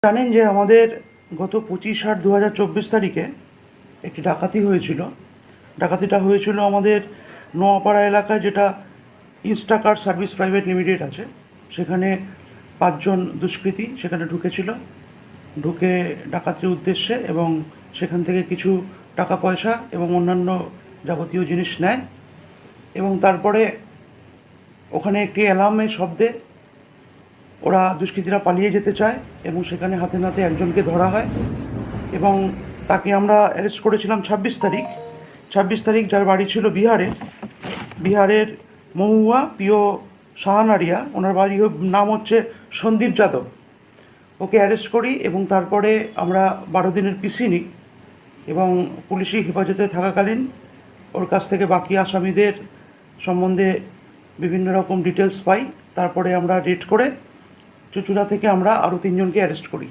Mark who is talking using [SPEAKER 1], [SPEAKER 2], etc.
[SPEAKER 1] জানেন যে আমাদের গত 25/8/2024 তারিখে একটি ডাকাতি হয়েছিল। ডাকাতিটা হয়েছিল আমাদের নোয়াপাড়া এলাকায়, যেটা ইনস্টাকার্ট সার্ভিস প্রাইভেট লিমিটেড আছে। সেখানে 5 জন দুষ্কৃতী সেখানে ঢুকেছিল, ঢুকে ডাকাতির উদ্দেশ্যে, এবং সেখান থেকে কিছু টাকা পয়সা এবং অন্যান্য যাবতীয় জিনিস নেয়। এবং তারপরে ওখানে একটি অ্যালার্মের শব্দে ওরা দুষ্কৃতীরা পালিয়ে যেতে চায়, এবং সেখানে হাতে নাতে একজনকে ধরা হয় এবং তাকে আমরা অ্যারেস্ট করেছিলাম 26 তারিখ, যার বাড়ি ছিল বিহারের মহুয়া প্রিয় সাহানারিয়া। ওনার বাড়ি নাম হচ্ছে সন্দীপ যাদব। ওকে অ্যারেস্ট করি এবং তারপরে আমরা 12 দিনের পিসি নিই, এবং পুলিশি হেফাজতে থাকাকালীন ওর কাছ থেকে বাকি আসামিদের সম্বন্ধে বিভিন্ন রকম ডিটেলস পাই। তারপরে আমরা রেড করে চুঁচুড়া থেকে আমরা আরও 3 জনকে অ্যারেস্ট করি।